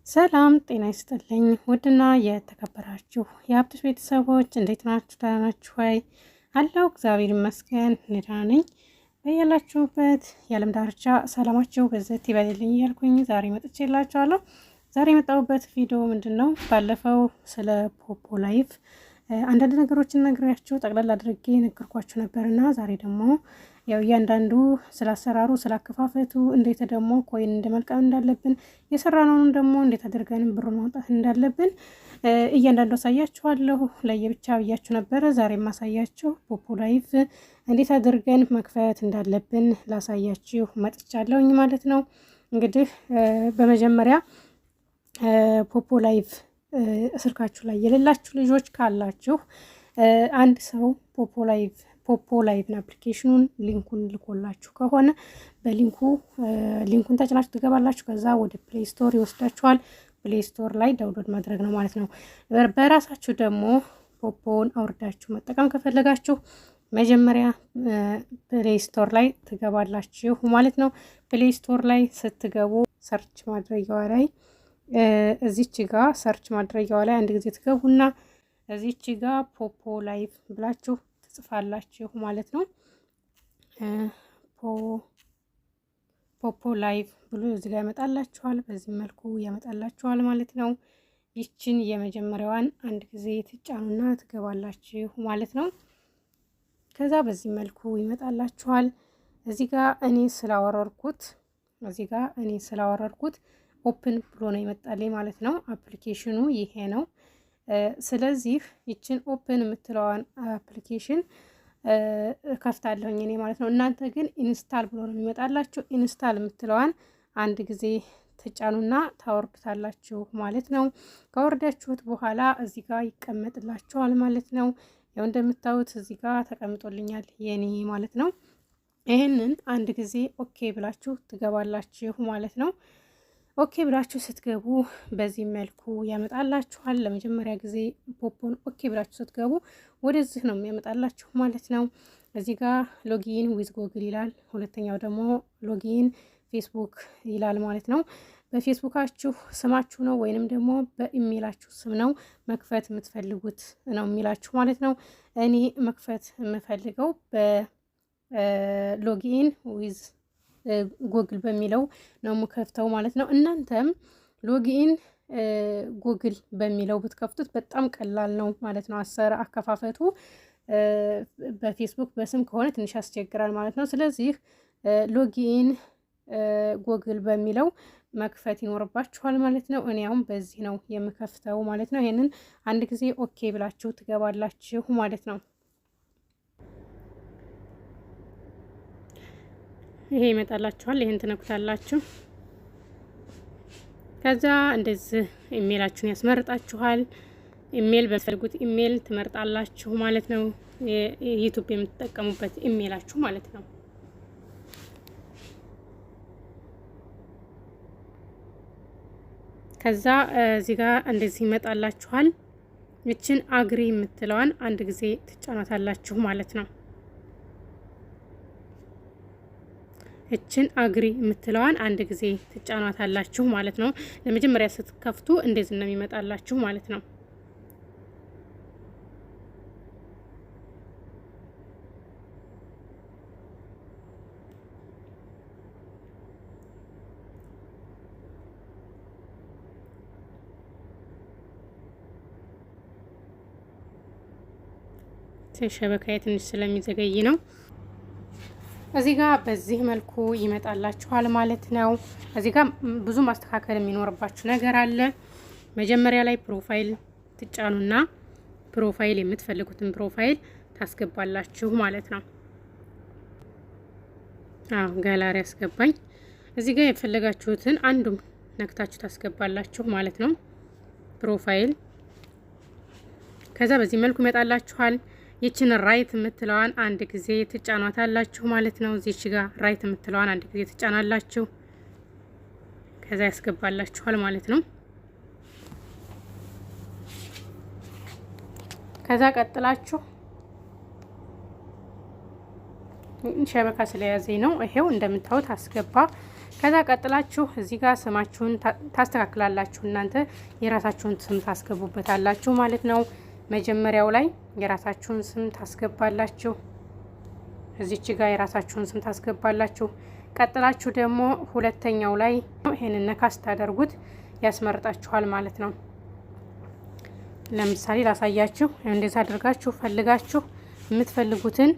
ሰላም ጤና ይስጥልኝ። ውድና የተከበራችሁ የሀብትሽ ቤተሰቦች እንዴት ናችሁ? ደህና ናችሁ ወይ? አለሁ እግዚአብሔር ይመስገን ደህና ነኝ። በያላችሁበት የዓለም ዳርቻ ሰላማችሁ በዘት ይበልልኝ እያልኩኝ ዛሬ መጥቼላችኋለሁ። ዛሬ የመጣሁበት ቪዲዮ ምንድን ነው? ባለፈው ስለ ፖፖ ላይፍ አንዳንድ ነገሮችን ነግሬያችሁ ጠቅላላ አድርጌ ነገርኳችሁ ነበርና ዛሬ ደግሞ ያው እያንዳንዱ ስላሰራሩ ስላከፋፈቱ እንዴት ደግሞ ኮይን እንደመልቀም እንዳለብን የሰራነውን ደግሞ እንዴት አድርገን ብሩን ማውጣት እንዳለብን እያንዳንዱ አሳያችኋለሁ። ለየብቻ ብያችሁ ነበረ። ዛሬ ማሳያችሁ ፖፖ ላይፍ እንዴት አድርገን መክፈት እንዳለብን ላሳያችሁ መጥቻለሁኝ ማለት ነው። እንግዲህ በመጀመሪያ ፖፖ ላይፍ ስልካችሁ ላይ የሌላችሁ ልጆች ካላችሁ አንድ ሰው ፖፖ ላይቭን አፕሊኬሽኑን ሊንኩን ልኮላችሁ ከሆነ ሊንኩን ተጭናችሁ ትገባላችሁ። ከዛ ወደ ፕሌይ ስቶር ይወስዳችኋል። ፕሌይ ስቶር ላይ ዳውንሎድ ማድረግ ነው ማለት ነው። በራሳችሁ ደግሞ ፖፖን አውርዳችሁ መጠቀም ከፈለጋችሁ መጀመሪያ ፕሌይ ስቶር ላይ ትገባላችሁ ማለት ነው። ፕሌይ ስቶር ላይ ስትገቡ ሰርች ማድረጊያዋ ላይ እዚች ጋ ሰርች ማድረጊያዋ ላይ አንድ ጊዜ ትገቡና እዚች ጋ ፖፖ ላይቭ ብላችሁ ትጽፋላችሁ ማለት ነው። ፖፖ ላይቭ ብሎ እዚህ ጋር ያመጣላችኋል። በዚህ መልኩ ያመጣላችኋል ማለት ነው። ይችን የመጀመሪያዋን አንድ ጊዜ ትጫኑና ትገባላችሁ ማለት ነው። ከዛ በዚህ መልኩ ይመጣላችኋል። እዚህ ጋር እኔ ስላወረርኩት ኦፕን ብሎ ነው ይመጣልኝ ማለት ነው። አፕሊኬሽኑ ይሄ ነው። ስለዚህ ይችን ኦፕን የምትለዋን አፕሊኬሽን ከፍታለሁኝ እኔ ማለት ነው። እናንተ ግን ኢንስታል ብሎ ነው የሚመጣላችሁ። ኢንስታል የምትለዋን አንድ ጊዜ ትጫኑና ታወርዱታላችሁ ማለት ነው። ካወርዳችሁት በኋላ እዚህ ጋር ይቀመጥላችኋል ማለት ነው። ያው እንደምታዩት እዚህ ጋር ተቀምጦልኛል የኔ ማለት ነው። ይሄንን አንድ ጊዜ ኦኬ ብላችሁ ትገባላችሁ ማለት ነው። ኦኬ ብላችሁ ስትገቡ በዚህ መልኩ ያመጣላችኋል። ለመጀመሪያ ጊዜ ፖፖን ኦኬ ብላችሁ ስትገቡ ወደዚህ ነው የሚያመጣላችሁ ማለት ነው። እዚህ ጋር ሎጊን ዊዝ ጎግል ይላል። ሁለተኛው ደግሞ ሎጊን ፌስቡክ ይላል ማለት ነው። በፌስቡካችሁ ስማችሁ ነው ወይንም ደግሞ በኢሜይላችሁ ስም ነው መክፈት የምትፈልጉት ነው የሚላችሁ ማለት ነው። እኔ መክፈት የምፈልገው በሎጊን ዊዝ ጉግል በሚለው ነው የምከፍተው ማለት ነው። እናንተም ሎጊን ጉግል በሚለው ብትከፍቱት በጣም ቀላል ነው ማለት ነው። አከፋፈቱ በፌስቡክ በስም ከሆነ ትንሽ ያስቸግራል ማለት ነው። ስለዚህ ሎጊን ጉግል በሚለው መክፈት ይኖርባችኋል ማለት ነው። እኔ አሁን በዚህ ነው የምከፍተው ማለት ነው። ይሄንን አንድ ጊዜ ኦኬ ብላችሁ ትገባላችሁ ማለት ነው። ይሄ ይመጣላችኋል። ይሄን ትነኩታላችሁ። ከዛ እንደዚህ ኢሜይላችሁን ያስመርጣችኋል። ኢሜይል በፈልጉት ኢሜይል ትመርጣላችሁ ማለት ነው። ዩቲዩብ የምትጠቀሙበት ኢሜይላችሁ ማለት ነው። ከዛ እዚህ ጋር እንደዚህ ይመጣላችኋል። ይችን አግሪ የምትለዋን አንድ ጊዜ ትጫናታላችሁ ማለት ነው። እችን አግሪ የምትለዋን አንድ ጊዜ ትጫኗታላችሁ ማለት ነው። ለመጀመሪያ ስትከፍቱ እንደዚህ ነው የሚመጣላችሁ ማለት ነው። ሸበካዬ ትንሽ ስለሚዘገይ ነው። እዚህ ጋር በዚህ መልኩ ይመጣላችኋል ማለት ነው። እዚህ ጋር ብዙ ማስተካከል የሚኖርባችሁ ነገር አለ። መጀመሪያ ላይ ፕሮፋይል ትጫኑና ፕሮፋይል የምትፈልጉትን ፕሮፋይል ታስገባላችሁ ማለት ነው። ጋላሪ አስገባኝ። እዚህ ጋር የፈለጋችሁትን አንዱን ነክታችሁ ታስገባላችሁ ማለት ነው። ፕሮፋይል ከዛ በዚህ መልኩ ይመጣላችኋል። ይችን ራይት የምትለዋን አንድ ጊዜ ትጫኗታላችሁ ማለት ነው። እዚች ጋር ራይት የምትለዋን አንድ ጊዜ ትጫናላችሁ። ከዛ ያስገባላችኋል ማለት ነው። ከዛ ቀጥላችሁ ሸበካ ስለያዘኝ ነው። ይሄው እንደምታዩት አስገባ። ከዛ ቀጥላችሁ እዚህ ጋር ስማችሁን ታስተካክላላችሁ። እናንተ የራሳችሁን ስም ታስገቡበታላችሁ ማለት ነው። መጀመሪያው ላይ የራሳችሁን ስም ታስገባላችሁ። እዚች ጋር የራሳችሁን ስም ታስገባላችሁ። ቀጥላችሁ ደግሞ ሁለተኛው ላይ ይሄንን ነካ ስታደርጉት ያስመርጣችኋል ማለት ነው። ለምሳሌ ላሳያችሁ። እንደዛ አድርጋችሁ ፈልጋችሁ የምትፈልጉትን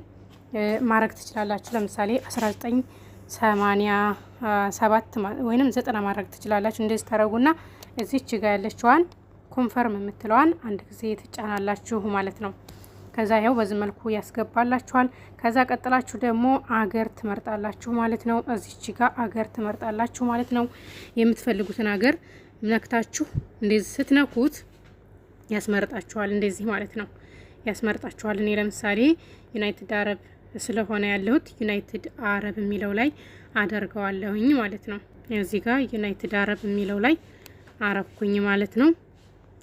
ማድረግ ትችላላችሁ። ለምሳሌ 1987 ወይንም 90 ማድረግ ትችላላችሁ። እንደዚህ ታረጉና እዚች ጋር ያለችዋን ኮንፈርም የምትለዋን አንድ ጊዜ ትጫናላችሁ ማለት ነው። ከዛ ያው በዚህ መልኩ ያስገባላችኋል። ከዛ ቀጥላችሁ ደግሞ አገር ትመርጣላችሁ ማለት ነው። እዚች ጋር አገር ትመርጣላችሁ ማለት ነው። የምትፈልጉትን አገር ነክታችሁ እንደዚህ ስትነኩት ያስመርጣችኋል። እንደዚህ ማለት ነው ያስመርጣችኋል። እኔ ለምሳሌ ዩናይትድ አረብ ስለሆነ ያለሁት ዩናይትድ አረብ የሚለው ላይ አደርገዋለሁኝ ማለት ነው። እዚህ ጋር ዩናይትድ አረብ የሚለው ላይ አረኩኝ ማለት ነው።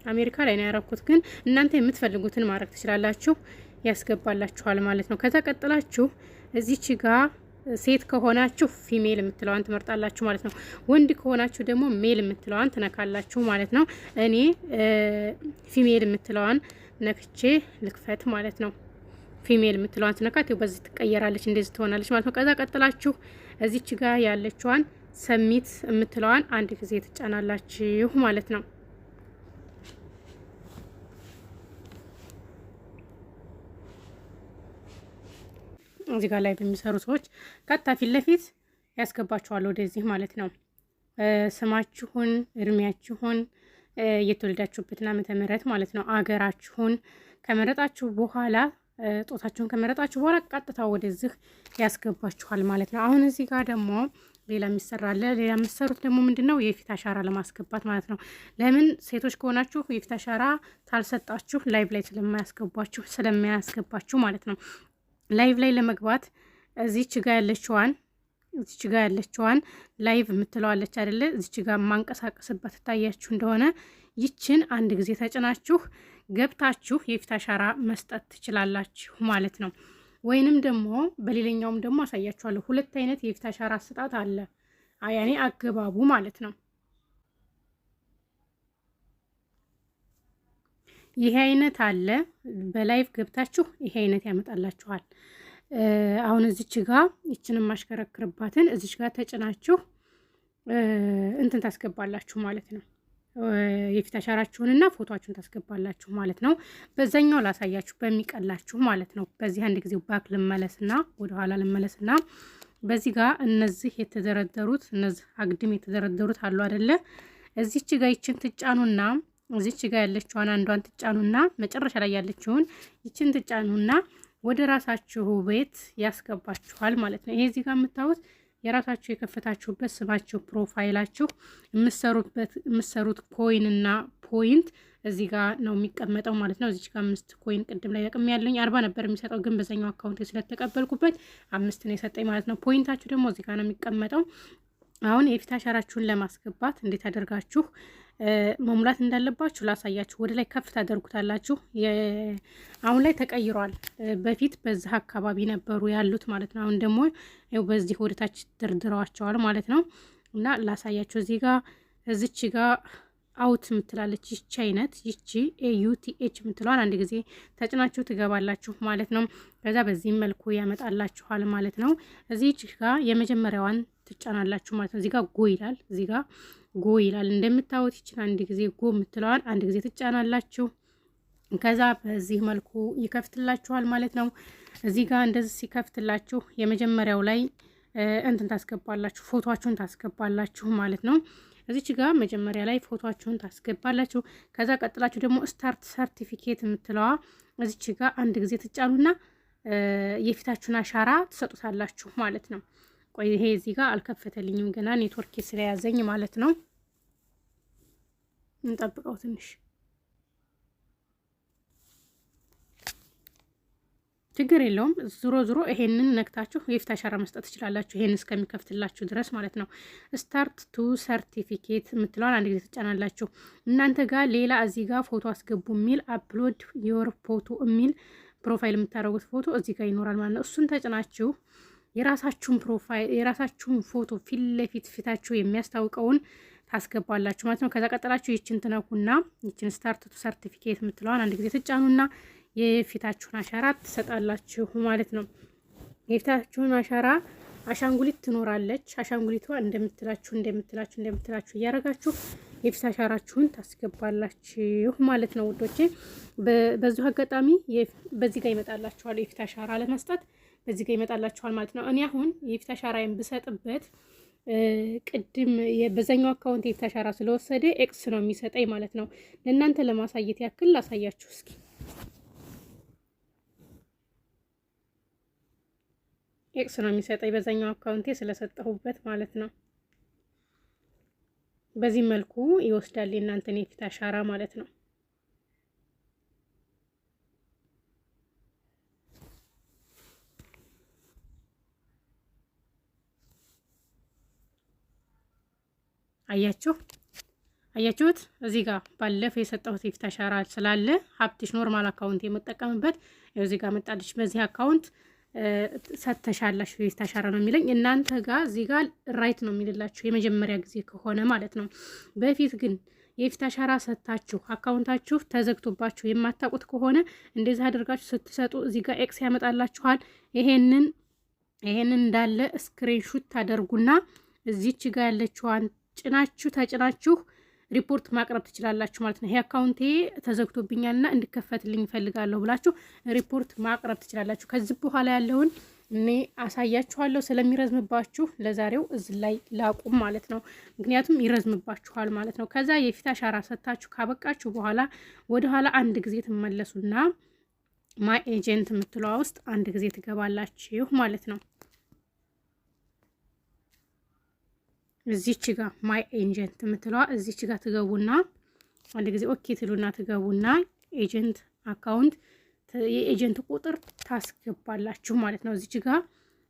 አሜሪካ ላይ ነው ያረኩት፣ ግን እናንተ የምትፈልጉትን ማድረግ ትችላላችሁ። ያስገባላችኋል ማለት ነው። ከዛ ቀጥላችሁ እዚች ጋር ሴት ከሆናችሁ ፊሜል የምትለዋን ትመርጣላችሁ ማለት ነው። ወንድ ከሆናችሁ ደግሞ ሜል የምትለዋን ትነካላችሁ ማለት ነው። እኔ ፊሜል የምትለዋን ነክቼ ልክፈት ማለት ነው። ፊሜል የምትለዋን ትነካት በዚህ ትቀየራለች፣ እንደዚህ ትሆናለች ማለት ነው። ከዛ ቀጥላችሁ እዚች ጋር ያለችዋን ሰሚት የምትለዋን አንድ ጊዜ ትጫናላችሁ ማለት ነው። እዚህ ጋር ላይ በሚሰሩ ሰዎች ቀጥታ ፊት ለፊት ያስገባችኋል ወደዚህ ማለት ነው። ስማችሁን፣ እድሜያችሁን፣ የተወለዳችሁበትን ዓመተ ምህረት ማለት ነው። አገራችሁን ከመረጣችሁ በኋላ ጾታችሁን ከመረጣችሁ በኋላ ቀጥታ ወደዚህ ያስገባችኋል ማለት ነው። አሁን እዚህ ጋር ደግሞ ሌላ የሚሰራለ ሌላ የምትሰሩት ደግሞ ምንድነው የፊት አሻራ ለማስገባት ማለት ነው። ለምን ሴቶች ከሆናችሁ የፊት አሻራ ታልሰጣችሁ ላይቭ ላይ ስለማያስገባችሁ ማለት ነው። ላይቭ ላይ ለመግባት እዚች ጋር ያለችዋን ላይቭ የምትለዋለች አይደለ? እዚች ጋር ማንቀሳቀስበት ታያችሁ እንደሆነ ይችን አንድ ጊዜ ተጭናችሁ ገብታችሁ የፊት አሻራ መስጠት ትችላላችሁ ማለት ነው። ወይንም ደግሞ በሌላኛውም ደግሞ አሳያችኋለሁ። ሁለት አይነት የፊት አሻራ አሰጣጥ አለ። ያኔ አገባቡ ማለት ነው። ይሄ አይነት አለ። በላይቭ ገብታችሁ ይሄ አይነት ያመጣላችኋል። አሁን እዚች ጋር ይችንም ማሽከረክርባትን እዚች ጋር ተጭናችሁ እንትን ታስገባላችሁ ማለት ነው። የፊት አሻራችሁንና ፎቶአችሁን ታስገባላችሁ ማለት ነው። በዛኛው ላሳያችሁ በሚቀላችሁ ማለት ነው። በዚህ አንድ ጊዜ ባክ ልመለስና ወደኋላ ልመለስና በዚህ ጋር እነዚህ የተደረደሩት እነዚህ አግድም የተደረደሩት አሉ አይደለ? እዚች ጋር ይችን ትጫኑና እዚች ጋር ያለችውን አንዷን ትጫኑና መጨረሻ ላይ ያለችውን ይችን ትጫኑና ወደ ራሳችሁ ቤት ያስገባችኋል ማለት ነው። ይሄ እዚህ ጋር የምታዩት የራሳችሁ የከፈታችሁበት ስማችሁ፣ ፕሮፋይላችሁ፣ የምትሰሩት ኮይን እና ፖይንት እዚህ ጋር ነው የሚቀመጠው ማለት ነው። እዚች ጋር 5 ኮይን ቅድም ላይ ለቅም ያለኝ 40 ነበር የሚሰጠው፣ ግን በዛኛው አካውንት ስለተቀበልኩበት 5 ነው የሰጠኝ ማለት ነው። ፖይንታችሁ ደግሞ እዚህ ጋር ነው የሚቀመጠው። አሁን የፊት አሻራችሁን ለማስገባት እንዴት አደርጋችሁ መሙላት እንዳለባችሁ ላሳያችሁ። ወደ ላይ ከፍ ታደርጉታላችሁ። አሁን ላይ ተቀይሯል። በፊት በዚህ አካባቢ ነበሩ ያሉት ማለት ነው። አሁን ደግሞ ያው በዚህ ወደታች ደርድረዋቸዋል ማለት ነው። እና ላሳያችሁ እዚህ ጋር እዚች ጋር አውት ምትላለች ይቺ አይነት ይቺ AUTH ምትለዋን አንድ ጊዜ ተጭናችሁ ትገባላችሁ ማለት ነው። ከዛ በዚህ መልኩ ያመጣላችኋል ማለት ነው። እዚች ጋር የመጀመሪያዋን ትጫናላችሁ ማለት ነው። እዚህ ጋር ጎ ይላል፣ እዚህ ጋር ጎ ይላል። እንደምታዩት ይችን አንድ ጊዜ ጎ ምትለዋን አንድ ጊዜ ትጫናላችሁ። ከዛ በዚህ መልኩ ይከፍትላችኋል ማለት ነው። እዚህ ጋር እንደዚህ ሲከፍትላችሁ የመጀመሪያው ላይ እንትን ታስገባላችሁ፣ ፎቶአችሁን ታስገባላችሁ ማለት ነው። እዚች ጋር መጀመሪያ ላይ ፎቶአችሁን ታስገባላችሁ። ከዛ ቀጥላችሁ ደግሞ ስታርት ሰርቲፊኬት የምትለዋ እዚች ጋር አንድ ጊዜ ትጫኑና የፊታችሁን አሻራ ትሰጡታላችሁ ማለት ነው። ቆይ ይሄ እዚህ ጋር አልከፈተልኝም ገና ኔትወርክ ስለያዘኝ ማለት ነው። እንጠብቀው ትንሽ፣ ችግር የለውም። ዙሮ ይሄንን ነክታችሁ የፊት አሻራ መስጠት ትችላላችሁ፣ ይሄን እስከሚከፍትላችሁ ድረስ ማለት ነው። ስታርት ቱ ሰርቲፊኬት የምትለዋን አንድ ጊዜ ትጫናላችሁ። እናንተ ጋር ሌላ እዚህ ጋር ፎቶ አስገቡ የሚል አፕሎድ ዮር ፎቶ የሚል ፕሮፋይል የምታደርጉት ፎቶ እዚህ ጋር ይኖራል ማለት ነው። እሱን ተጭናችሁ የራሳችሁን ፕሮፋይል የራሳችሁን ፎቶ ፊት ለፊት ፊታችሁ የሚያስታውቀውን ታስገባላችሁ ማለት ነው። ከዛ ቀጥላችሁ ይችን ትነኩና ይችን ስታርት ቱ ሰርቲፊኬት የምትለዋን አንድ ጊዜ ትጫኑና የፊታችሁን አሻራ ትሰጣላችሁ ማለት ነው። የፊታችሁን አሻራ አሻንጉሊት ትኖራለች። አሻንጉሊቷ እንደምትላችሁ እያደረጋችሁ የፊት አሻራችሁን ታስገባላችሁ ማለት ነው ውዶቼ። በዚሁ አጋጣሚ በዚህ ጋር ይመጣላችኋል የፊት አሻራ ለመስጠት በዚህ ጋር ይመጣላችኋል ማለት ነው። እኔ አሁን የፊት አሻራዬን ብሰጥበት ቅድም በዛኛው አካውንት የፊት አሻራ ስለወሰደ ኤክስ ነው የሚሰጠኝ ማለት ነው። ለእናንተ ለማሳየት ያክል ላሳያችሁ እስኪ። ኤክስ ነው የሚሰጠኝ በዛኛው አካውንቴ ስለሰጠሁበት ማለት ነው። በዚህ መልኩ ይወስዳል የእናንተን የፊት አሻራ ማለት ነው። አያችሁት? እዚህ ጋር ባለፈው የሰጠሁት የፊት አሻራ ስላለ ሀብትሽ ኖርማል አካውንት የምጠቀምበት ያው እዚህ ጋር መጣልሽ። በዚህ አካውንት ሰተሻላሽ የፊት አሻራ ነው የሚለኝ። እናንተ ጋር እዚህ ጋር ራይት ነው የሚልላችሁ የመጀመሪያ ጊዜ ከሆነ ማለት ነው። በፊት ግን የፊት አሻራ ሰታችሁ አካውንታችሁ ተዘግቶባችሁ የማታውቁት ከሆነ እንደዚህ አድርጋችሁ ስትሰጡ እዚህ ጋር ኤክስ ያመጣላችኋል። ይሄንን እንዳለ ስክሪንሹት ታደርጉና እዚች ጋር ያለችዋን ተጭናችሁ ሪፖርት ማቅረብ ትችላላችሁ ማለት ነው። ይሄ አካውንቴ ተዘግቶብኛልና እንዲከፈትልኝ እፈልጋለሁ ብላችሁ ሪፖርት ማቅረብ ትችላላችሁ። ከዚህ በኋላ ያለውን እኔ አሳያችኋለሁ። ስለሚረዝምባችሁ ለዛሬው እዚህ ላይ ላቁም ማለት ነው። ምክንያቱም ይረዝምባችኋል ማለት ነው። ከዛ የፊት አሻራ ሰታችሁ ካበቃችሁ በኋላ ወደ ኋላ አንድ ጊዜ ትመለሱና ማይ ኤጀንት የምትለዋ ውስጥ አንድ ጊዜ ትገባላችሁ ማለት ነው። እዚች ጋር ማይ ኤጀንት የምትለዋ እዚች ጋር ትገቡና አንድ ጊዜ ኦኬ ትሉና ትገቡና ኤጀንት አካውንት የኤጀንት ቁጥር ታስገባላችሁ ማለት ነው። እዚች ጋር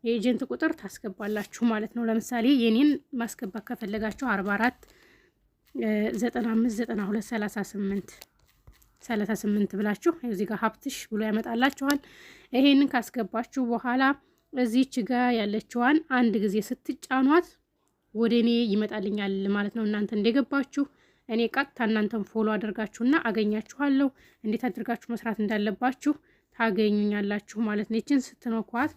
የኤጀንት ቁጥር ታስገባላችሁ ማለት ነው። ለምሳሌ የኔን ማስገባት ከፈለጋችሁ 44 95 92 38 ብላችሁ እዚህ ጋር ሀብትሽ ብሎ ያመጣላችኋል። ይሄንን ካስገባችሁ በኋላ እዚች ጋር ያለችዋን አንድ ጊዜ ስትጫኗት ወደ እኔ ይመጣልኛል ማለት ነው። እናንተ እንደገባችሁ እኔ ቀጥታ እናንተን ፎሎ አድርጋችሁና አገኛችኋለሁ። እንዴት አድርጋችሁ መስራት እንዳለባችሁ ታገኙኛላችሁ ማለት ነው። ይችን ስትነኳት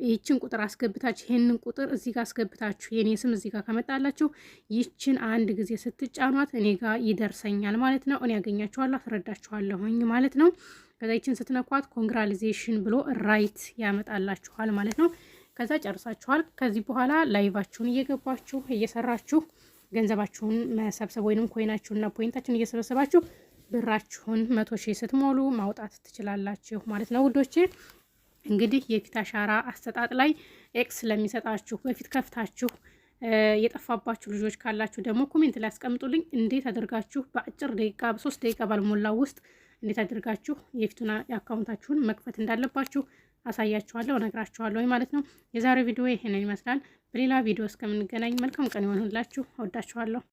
ይችን ቁጥር አስገብታችሁ ይሄንን ቁጥር እዚህ ጋር አስገብታችሁ የኔ ስም እዚህ ጋር ከመጣላችሁ ይችን አንድ ጊዜ ስትጫኗት እኔ ጋር ይደርሰኛል ማለት ነው። እኔ ያገኛችኋለሁ፣ አስረዳችኋለሁኝ ማለት ነው። ከዛ ይችን ስትነኳት ኮንግራሊዜሽን ብሎ ራይት ያመጣላችኋል ማለት ነው። ከዛ ጨርሳችኋል። ከዚህ በኋላ ላይቫችሁን እየገባችሁ እየሰራችሁ ገንዘባችሁን መሰብሰብ ወይንም ኮይናችሁንና ፖይንታችሁን እየሰበሰባችሁ ብራችሁን 100,000 ስትሞሉ ማውጣት ትችላላችሁ ማለት ነው ውዶቼ። እንግዲህ የፊት አሻራ አሰጣጥ ላይ ኤክስ ለሚሰጣችሁ በፊት ከፍታችሁ የጠፋባችሁ ልጆች ካላችሁ ደግሞ ኮሜንት ላይ አስቀምጡልኝ። እንዴት አድርጋችሁ በአጭር ደቂቃ በ3 ደቂቃ ባልሞላው ውስጥ እንዴት አድርጋችሁ የፊቱን አካውንታችሁን መክፈት እንዳለባችሁ አሳያችኋለሁ፣ እነግራችኋለሁ ማለት ነው። የዛሬው ቪዲዮ ይሄንን ይመስላል። በሌላ ቪዲዮ እስከምንገናኝ መልካም ቀን ይሆንላችሁ። እወዳችኋለሁ።